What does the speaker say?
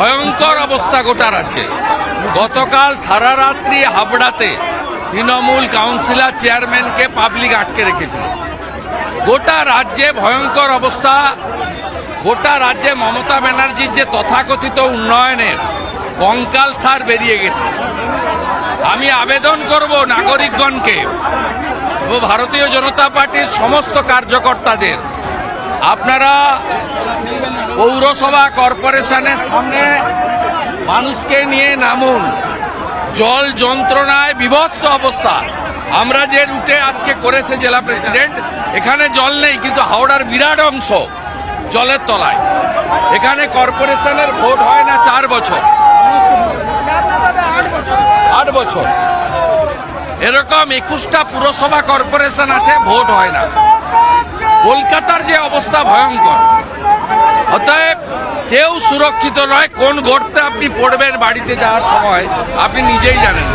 ভয়ঙ্কর অবস্থা গোটা রাজ্যে। গতকাল সারা রাত্রি হাবড়াতে তৃণমূল কাউন্সিলর চেয়ারম্যানকে পাবলিক আটকে রেখেছিল। গোটা রাজ্যে ভয়ঙ্কর অবস্থা। গোটা রাজ্যে মমতা ব্যানার্জির যে তথাকথিত উন্নয়নের কঙ্কাল সার বেরিয়ে গেছে। আমি আবেদন করব নাগরিকগণকে ও ভারতীয় জনতা পার্টির সমস্ত কার্যকর্তাদের, আপনারা পৌরসভা কর্পোরেশনের সামনে মানুষকে নিয়ে নামুন। জল যন্ত্রণায় বিভৎস অবস্থা। আমরা যে রুটে আজকে করেছে জেলা প্রেসিডেন্ট, এখানে জল নেই, কিন্তু হাওড়ার বিরাট অংশ জলের তলায়। এখানে কর্পোরেশনের ভোট হয় না 4 বছর, 8 বছর। এরকম 21টা পুরসভা কর্পোরেশন আছে, ভোট হয় না। কলকাতার যে অবস্থা ভয়ঙ্কর। অতএব কেউ সুরক্ষিত নয়। কোন গর্তে আপনি পড়বেন বাড়িতে যাওয়ার সময় আপনি নিজেই জানেন।